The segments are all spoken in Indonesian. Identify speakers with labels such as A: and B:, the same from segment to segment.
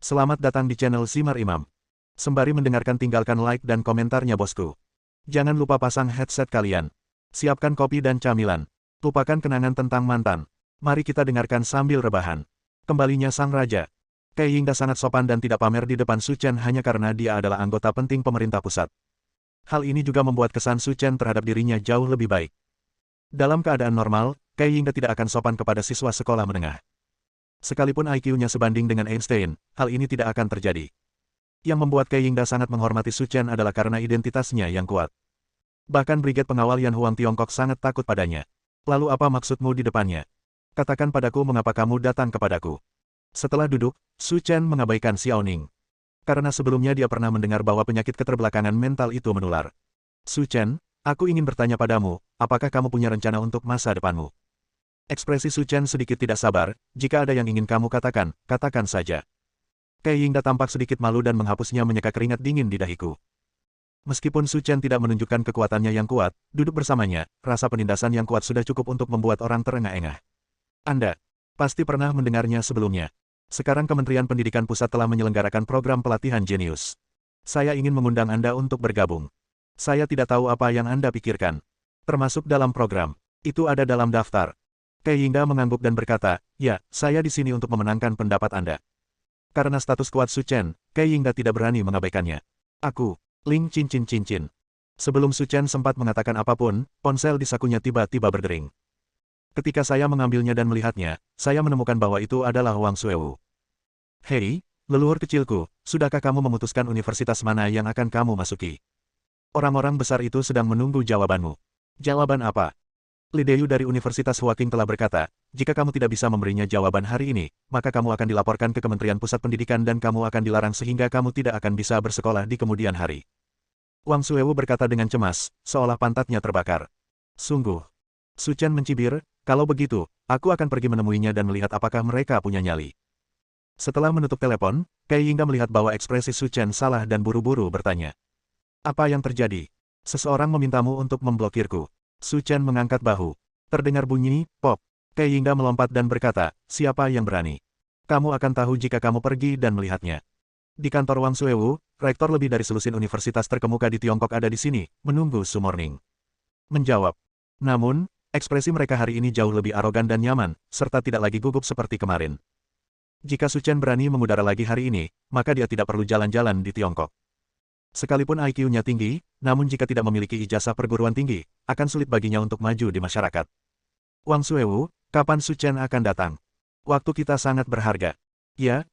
A: Selamat datang di channel Simar Imam. Sembari mendengarkan tinggalkan like dan komentarnya bosku. Jangan lupa pasang headset kalian. Siapkan kopi dan camilan. Lupakan kenangan tentang mantan. Mari kita dengarkan sambil rebahan. Kembalinya sang raja. Kei Yingda sangat sopan dan tidak pamer di depan Su Chen hanya karena dia adalah anggota penting pemerintah pusat. Hal ini juga membuat kesan Su Chen terhadap dirinya jauh lebih baik. Dalam keadaan normal, Kei Yingda tidak akan sopan kepada siswa sekolah menengah. Sekalipun IQ-nya sebanding dengan Einstein, hal ini tidak akan terjadi. Yang membuat Kei Yingda sangat menghormati Su Chen adalah karena identitasnya yang kuat. Bahkan Brigade Pengawal Yan Huang Tiongkok sangat takut padanya. Lalu apa maksudmu di depannya? Katakan padaku mengapa kamu datang kepadaku. Setelah duduk, Su Chen mengabaikan Xiao Ning. Karena sebelumnya dia pernah mendengar bahwa penyakit keterbelakangan mental itu menular. Su Chen, aku ingin bertanya padamu, apakah kamu punya rencana untuk masa depanmu? Ekspresi Su Chen sedikit tidak sabar, jika ada yang ingin kamu katakan, katakan saja. Kei Yingda tampak sedikit malu dan menghapusnya menyeka keringat dingin di dahiku. Meskipun Su Chen tidak menunjukkan kekuatannya yang kuat, duduk bersamanya, rasa penindasan yang kuat sudah cukup untuk membuat orang terengah-engah. Anda pasti pernah mendengarnya sebelumnya. Sekarang Kementerian Pendidikan Pusat telah menyelenggarakan program pelatihan jenius. Saya ingin mengundang Anda untuk bergabung. Saya tidak tahu apa yang Anda pikirkan. Termasuk dalam program. Itu ada dalam daftar. Kei Yingda mengangguk dan berkata, ya, saya di sini untuk memenangkan pendapat Anda. Karena status kuat Su Chen, Kei Yingda tidak berani mengabaikannya. Aku, Ling cincin-cincin. Sebelum Su Chen sempat mengatakan apapun, ponsel di sakunya tiba-tiba berdering. Ketika saya mengambilnya dan melihatnya, saya menemukan bahwa itu adalah Wang Suewu. Hei, leluhur kecilku, sudahkah kamu memutuskan universitas mana yang akan kamu masuki? Orang-orang besar itu sedang menunggu jawabanmu. Jawaban apa? Li Deyu dari Universitas Huaqing telah berkata, jika kamu tidak bisa memberinya jawaban hari ini, maka kamu akan dilaporkan ke Kementerian Pusat Pendidikan dan kamu akan dilarang sehingga kamu tidak akan bisa bersekolah di kemudian hari. Wang Suewu berkata dengan cemas, seolah pantatnya terbakar. Sungguh. Su Chen mencibir, kalau begitu, aku akan pergi menemuinya dan melihat apakah mereka punya nyali. Setelah menutup telepon, Kei Yingda melihat bahwa ekspresi Su Chen salah dan buru-buru bertanya. Apa yang terjadi? Seseorang memintamu untuk memblokirku. Su Chen mengangkat bahu. Terdengar bunyi, pop. Kei Yingda melompat dan berkata, siapa yang berani? Kamu akan tahu jika kamu pergi dan melihatnya. Di kantor Wang Suewu, rektor lebih dari selusin universitas terkemuka di Tiongkok ada di sini, menunggu Su Morning. Menjawab. Namun, ekspresi mereka hari ini jauh lebih arogan dan nyaman, serta tidak lagi gugup seperti kemarin. Jika Su Chen berani mengudara lagi hari ini, maka dia tidak perlu jalan-jalan di Tiongkok. Sekalipun IQ-nya tinggi, namun jika tidak memiliki ijazah perguruan tinggi, akan sulit baginya untuk maju di masyarakat. Wang Suewu, kapan Su Chen akan datang? Waktu kita sangat berharga. Ya,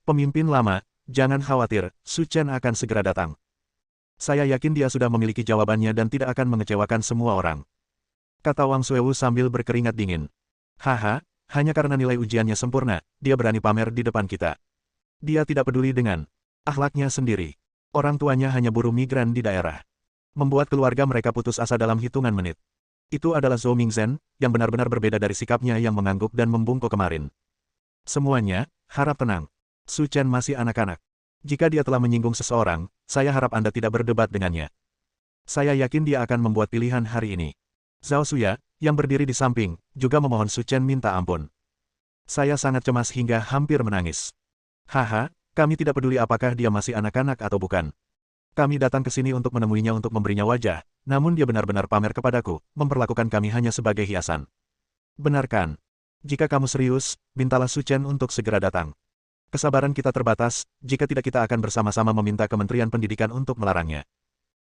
A: pemimpin lama, jangan khawatir, Su Chen akan segera datang. Saya yakin dia sudah memiliki jawabannya dan tidak akan mengecewakan semua orang. Kata Wang Suewu sambil berkeringat dingin. Haha, hanya karena nilai ujiannya sempurna, dia berani pamer di depan kita. Dia tidak peduli dengan akhlaknya sendiri. Orang tuanya hanya buruh migran di daerah. Membuat keluarga mereka putus asa dalam hitungan menit. Itu adalah Zhou Mingzhen, yang benar-benar berbeda dari sikapnya yang mengangguk dan membungkuk kemarin. Semuanya, harap tenang. Su Chen masih anak-anak. Jika dia telah menyinggung seseorang, saya harap Anda tidak berdebat dengannya. Saya yakin dia akan membuat pilihan hari ini. Zhao Suya, yang berdiri di samping, juga memohon Su Chen minta ampun. Saya sangat cemas hingga hampir menangis. Haha. Kami tidak peduli apakah dia masih anak-anak atau bukan. Kami datang ke sini untuk menemuinya untuk memberinya wajah, namun dia benar-benar pamer kepadaku, memperlakukan kami hanya sebagai hiasan. Benarkan? Jika kamu serius, mintalah Su Chen untuk segera datang. Kesabaran kita terbatas, jika tidak kita akan bersama-sama meminta Kementerian Pendidikan untuk melarangnya.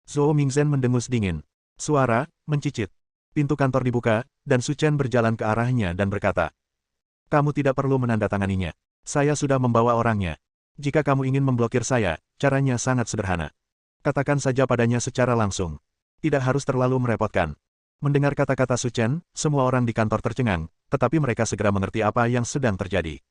A: Zhou Mingzhen mendengus dingin. Suara, mencicit. Pintu kantor dibuka, dan Su Chen berjalan ke arahnya dan berkata, kamu tidak perlu menandatanganinya. Saya sudah membawa orangnya. Jika kamu ingin memblokir saya, caranya sangat sederhana. Katakan saja padanya secara langsung. Tidak harus terlalu merepotkan. Mendengar kata-kata Su Chen, semua orang di kantor tercengang, tetapi mereka segera mengerti apa yang sedang terjadi.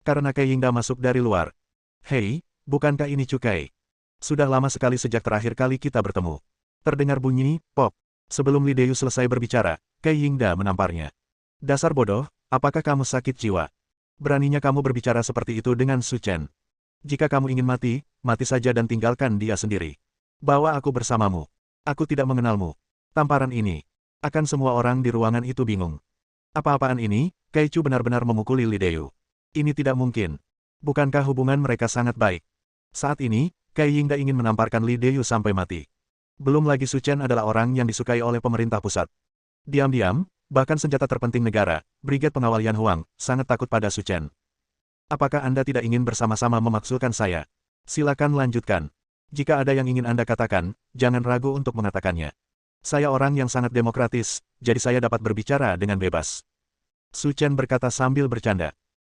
A: Karena Kei Yingda masuk dari luar. Hei, bukankah ini cukai? Sudah lama sekali sejak terakhir kali kita bertemu. Terdengar bunyi, pop. Sebelum Li Deyu selesai berbicara, Kei Yingda menamparnya. Dasar bodoh, apakah kamu sakit jiwa? Beraninya kamu berbicara seperti itu dengan Su Chen. Jika kamu ingin mati, mati saja dan tinggalkan dia sendiri. Bawa aku bersamamu. Aku tidak mengenalmu. Tamparan ini. Akan semua orang di ruangan itu bingung. Apa-apaan ini? Kei Chu benar-benar memukuli Li Deyu. Ini tidak mungkin. Bukankah hubungan mereka sangat baik? Saat ini, Kai Yingda ingin menamparkan Li Deyu sampai mati. Belum lagi Su Chen adalah orang yang disukai oleh pemerintah pusat. Diam-diam, bahkan senjata terpenting negara, Brigade Pengawal Yan Huang, sangat takut pada Su Chen. Apakah Anda tidak ingin bersama-sama memaksulkan saya? Silakan lanjutkan. Jika ada yang ingin Anda katakan, jangan ragu untuk mengatakannya. Saya orang yang sangat demokratis, jadi saya dapat berbicara dengan bebas. Su Chen berkata sambil bercanda.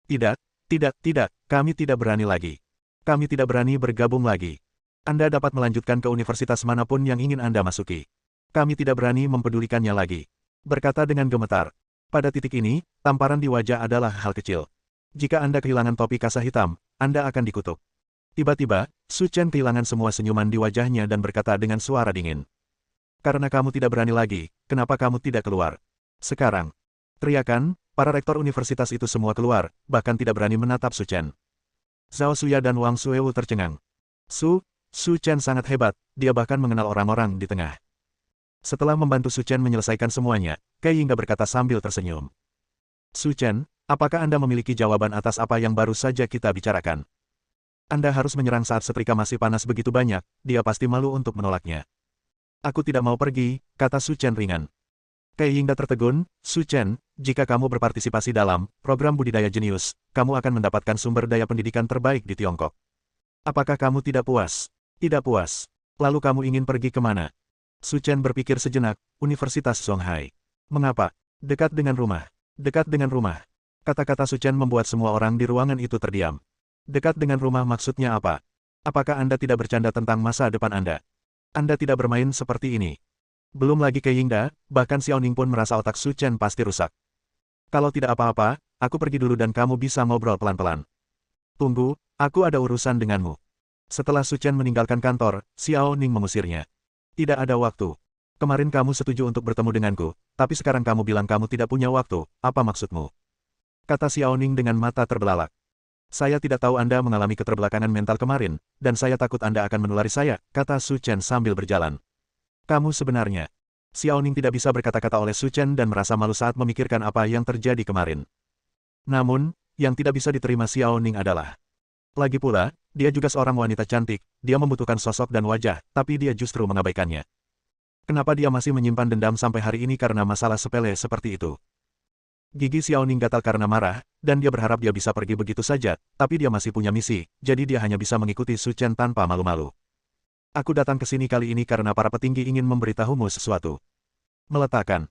A: Tidak, kami tidak berani lagi. Kami tidak berani bergabung lagi. Anda dapat melanjutkan ke universitas manapun yang ingin Anda masuki. Kami tidak berani mempedulikannya lagi. Berkata dengan gemetar. Pada titik ini, tamparan di wajah adalah hal kecil. Jika Anda kehilangan topi kasa hitam, Anda akan dikutuk. Tiba-tiba, Su Chen kehilangan semua senyuman di wajahnya dan berkata dengan suara dingin. Karena kamu tidak berani lagi, kenapa kamu tidak keluar? Sekarang. Teriakan, para rektor universitas itu semua keluar, bahkan tidak berani menatap Su Chen. Zhao Suya dan Wang Suewu tercengang. Su Chen sangat hebat, dia bahkan mengenal orang-orang di tengah. Setelah membantu Su Chen menyelesaikan semuanya, Kai Yingda berkata sambil tersenyum. Su Chen, apakah Anda memiliki jawaban atas apa yang baru saja kita bicarakan? Anda harus menyerang saat setrika masih panas begitu banyak, dia pasti malu untuk menolaknya. Aku tidak mau pergi, kata Su Chen ringan. Kai Yingda tertegun, Su Chen, jika kamu berpartisipasi dalam program budidaya jenius, kamu akan mendapatkan sumber daya pendidikan terbaik di Tiongkok. Apakah kamu tidak puas? Tidak puas. Lalu kamu ingin pergi kemana? Su Chen berpikir sejenak, Universitas Songhai. Mengapa? Dekat dengan rumah. Dekat dengan rumah. Kata-kata Su Chen membuat semua orang di ruangan itu terdiam. Dekat dengan rumah maksudnya apa? Apakah Anda tidak bercanda tentang masa depan Anda? Anda tidak bermain seperti ini. Belum lagi Kai Yingda, bahkan Xiao Ning pun merasa otak Su Chen pasti rusak. Kalau tidak apa-apa, aku pergi dulu dan kamu bisa ngobrol pelan-pelan. Tunggu, aku ada urusan denganmu. Setelah Su Chen meninggalkan kantor, Xiao Ning mengusirnya. Tidak ada waktu. Kemarin kamu setuju untuk bertemu denganku, tapi sekarang kamu bilang kamu tidak punya waktu, apa maksudmu? Kata Xiao Ning dengan mata terbelalak. Saya tidak tahu Anda mengalami keterbelakangan mental kemarin, dan saya takut Anda akan menulari saya, kata Su Chen sambil berjalan. Kamu sebenarnya. Xiao Ning tidak bisa berkata-kata oleh Su Chen dan merasa malu saat memikirkan apa yang terjadi kemarin. Namun, yang tidak bisa diterima Xiao Ning adalah lagi pula, dia juga seorang wanita cantik, dia membutuhkan sosok dan wajah, tapi dia justru mengabaikannya. Kenapa dia masih menyimpan dendam sampai hari ini karena masalah sepele seperti itu? Gigi Xiao Ning gatal karena marah, dan dia berharap dia bisa pergi begitu saja, tapi dia masih punya misi, jadi dia hanya bisa mengikuti Su Chen tanpa malu-malu. Aku datang ke sini kali ini karena para petinggi ingin memberitahumu sesuatu. Meletakkan.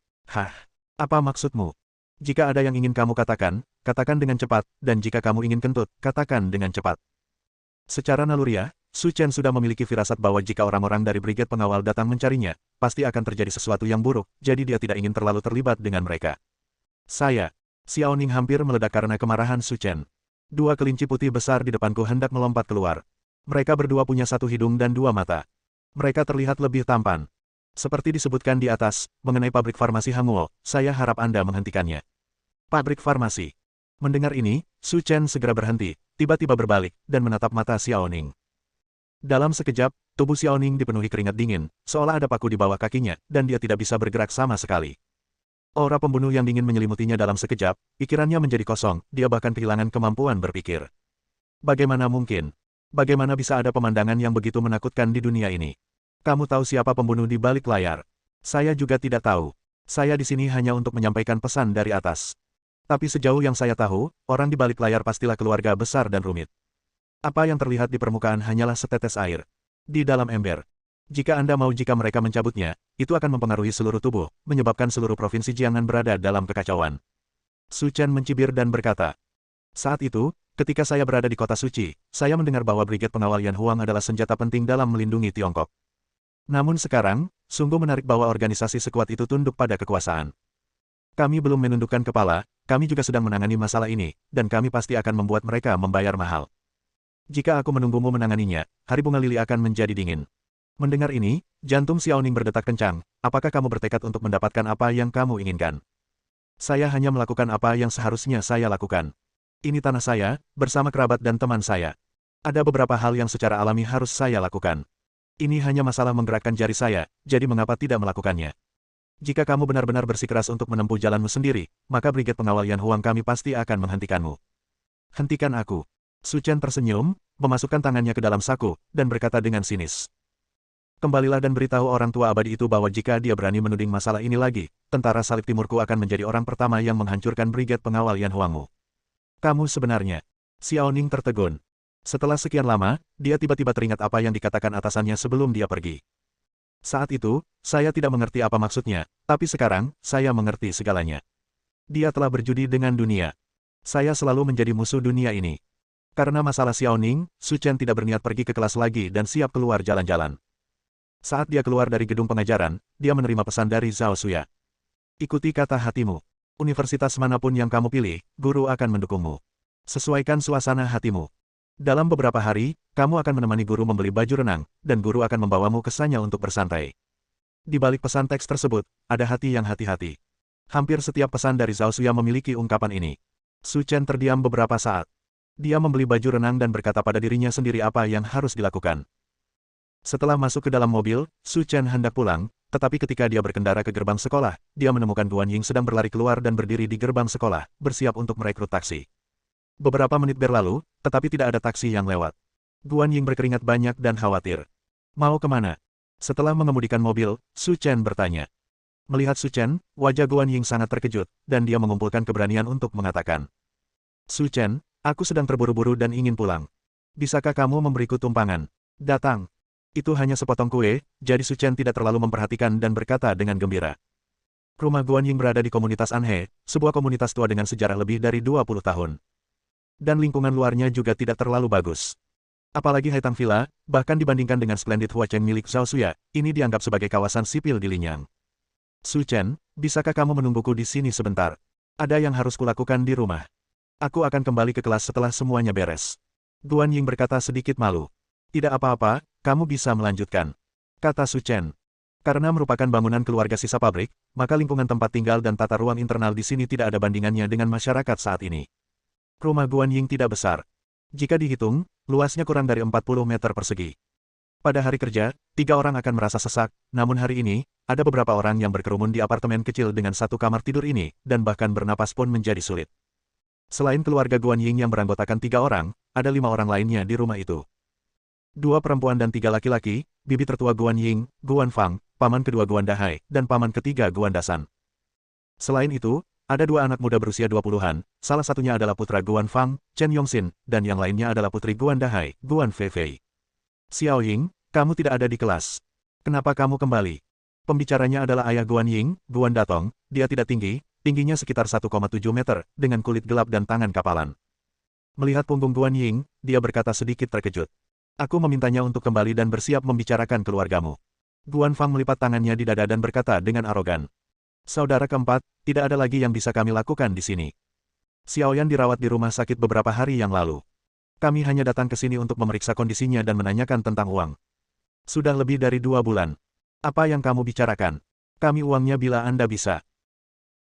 A: Apa maksudmu? Jika ada yang ingin kamu katakan, katakan dengan cepat, dan jika kamu ingin kentut, katakan dengan cepat. Secara naluriah, Su Chen sudah memiliki firasat bahwa jika orang-orang dari Brigade Pengawal datang mencarinya, pasti akan terjadi sesuatu yang buruk, jadi dia tidak ingin terlalu terlibat dengan mereka. Xiao Ning hampir meledak karena kemarahan Su Chen. Dua kelinci putih besar di depanku hendak melompat keluar. Mereka berdua punya satu hidung dan dua mata. Mereka terlihat lebih tampan. Seperti disebutkan di atas, mengenai pabrik farmasi Hanguo, saya harap Anda menghentikannya. Pabrik farmasi. Mendengar ini, Su Chen segera berhenti, tiba-tiba berbalik, dan menatap mata Xiao Ning. Dalam sekejap, tubuh Xiao Ning dipenuhi keringat dingin, seolah ada paku di bawah kakinya, dan dia tidak bisa bergerak sama sekali. Aura pembunuh yang dingin menyelimutinya dalam sekejap, pikirannya menjadi kosong, dia bahkan kehilangan kemampuan berpikir. Bagaimana mungkin? Bagaimana bisa ada pemandangan yang begitu menakutkan di dunia ini? Kamu tahu siapa pembunuh di balik layar? Saya juga tidak tahu. Saya di sini hanya untuk menyampaikan pesan dari atas. Tapi sejauh yang saya tahu, orang di balik layar pastilah keluarga besar dan rumit. Apa yang terlihat di permukaan hanyalah setetes air. Di dalam ember. Jika Anda mau jika mereka mencabutnya, itu akan mempengaruhi seluruh tubuh, menyebabkan seluruh provinsi Jiangnan berada dalam kekacauan. Su Chen mencibir dan berkata. Saat itu, ketika saya berada di kota suci, saya mendengar bahwa Brigade Pengawal Yan Huang adalah senjata penting dalam melindungi Tiongkok. Namun sekarang, sungguh menarik bahwa organisasi sekuat itu tunduk pada kekuasaan. Kami belum menundukkan kepala, kami juga sedang menangani masalah ini, dan kami pasti akan membuat mereka membayar mahal. Jika aku menunggumu menanganinya, hari bunga lili akan menjadi dingin. Mendengar ini, jantung Xiao Ning berdetak kencang, apakah kamu bertekad untuk mendapatkan apa yang kamu inginkan? Saya hanya melakukan apa yang seharusnya saya lakukan. Ini tanah saya, bersama kerabat dan teman saya. Ada beberapa hal yang secara alami harus saya lakukan. Ini hanya masalah menggerakkan jari saya, jadi mengapa tidak melakukannya? Jika kamu benar-benar bersikeras untuk menempuh jalanmu sendiri, maka Brigade Pengawal Yan Huang kami pasti akan menghentikanmu. Hentikan aku. Su Chen tersenyum, memasukkan tangannya ke dalam saku, dan berkata dengan sinis. Kembalilah dan beritahu orang tua abadi itu bahwa jika dia berani menuding masalah ini lagi, tentara salib timurku akan menjadi orang pertama yang menghancurkan brigade pengawal Yan Huangmu. Kamu sebenarnya. Xiao Ning tertegun. Setelah sekian lama, dia tiba-tiba teringat apa yang dikatakan atasannya sebelum dia pergi. Saat itu, saya tidak mengerti apa maksudnya, tapi sekarang, saya mengerti segalanya. Dia telah berjudi dengan dunia. Saya selalu menjadi musuh dunia ini. Karena masalah Xiao Ning, Su Chen tidak berniat pergi ke kelas lagi dan siap keluar jalan-jalan. Saat dia keluar dari gedung pengajaran, dia menerima pesan dari Zhao Suya. Ikuti kata hatimu. Universitas manapun yang kamu pilih, guru akan mendukungmu. Sesuaikan suasana hatimu. Dalam beberapa hari, kamu akan menemani guru membeli baju renang, dan guru akan membawamu ke sana untuk bersantai. Di balik pesan teks tersebut, ada hati yang hati-hati. Hampir setiap pesan dari Zhao Suya memiliki ungkapan ini. Su Chen terdiam beberapa saat. Dia membeli baju renang dan berkata pada dirinya sendiri apa yang harus dilakukan. Setelah masuk ke dalam mobil, Su Chen hendak pulang, tetapi ketika dia berkendara ke gerbang sekolah, dia menemukan Guan Ying sedang berlari keluar dan berdiri di gerbang sekolah, bersiap untuk merekrut taksi. Beberapa menit berlalu, tetapi tidak ada taksi yang lewat. Guan Ying berkeringat banyak dan khawatir. Mau kemana? Setelah mengemudikan mobil, Su Chen bertanya. Melihat Su Chen, wajah Guan Ying sangat terkejut, dan dia mengumpulkan keberanian untuk mengatakan. Su Chen, aku sedang terburu-buru dan ingin pulang. Bisakah kamu memberiku tumpangan? Datang. Itu hanya sepotong kue, jadi Su Chen tidak terlalu memperhatikan dan berkata dengan gembira. Rumah Guan Ying berada di komunitas Anhe, sebuah komunitas tua dengan sejarah lebih dari 20 tahun. Dan lingkungan luarnya juga tidak terlalu bagus. Apalagi Haitang Villa, bahkan dibandingkan dengan Splendid Huacheng milik Zhao Suya, ini dianggap sebagai kawasan sipil di Linyang. Su Chen, bisakah kamu menungguku di sini sebentar? Ada yang harus kulakukan di rumah. Aku akan kembali ke kelas setelah semuanya beres. Guan Ying berkata sedikit malu. Tidak apa-apa, kamu bisa melanjutkan. Kata Su Chen. Karena merupakan bangunan keluarga sisa pabrik, maka lingkungan tempat tinggal dan tata ruang internal di sini tidak ada bandingannya dengan masyarakat saat ini. Rumah Guan Ying tidak besar. Jika dihitung, luasnya kurang dari 40 meter persegi. Pada hari kerja, 3 orang akan merasa sesak, namun hari ini, ada beberapa orang yang berkerumun di apartemen kecil dengan satu kamar tidur ini, dan bahkan bernapas pun menjadi sulit. Selain keluarga Guan Ying yang beranggotakan 3 orang, ada 5 orang lainnya di rumah itu. 2 perempuan dan 3 laki-laki, bibi tertua Guan Ying, Guan Fang, paman kedua Guan Dahai, dan paman ketiga Guan Dasan. Selain itu, ada 2 anak muda berusia 20-an, salah satunya adalah putra Guan Fang, Chen Yongxin, dan yang lainnya adalah putri Guan Dahai, Guan Feifei. Xiao Ying, kamu tidak ada di kelas. Kenapa kamu kembali? Pembicaranya adalah ayah Guan Ying, Guan Datong, dia tidak tinggi, tingginya sekitar 1,7 meter, dengan kulit gelap dan tangan kapalan. Melihat punggung Guan Ying, dia berkata sedikit terkejut. Aku memintanya untuk kembali dan bersiap membicarakan keluargamu. Guan Fang melipat tangannya di dada dan berkata dengan arogan. Saudara keempat, tidak ada lagi yang bisa kami lakukan di sini. Xiaoyan dirawat di rumah sakit beberapa hari yang lalu. Kami hanya datang ke sini untuk memeriksa kondisinya dan menanyakan tentang uang. Sudah lebih dari 2 bulan. Apa yang kamu bicarakan? Kami uangnya bila Anda bisa.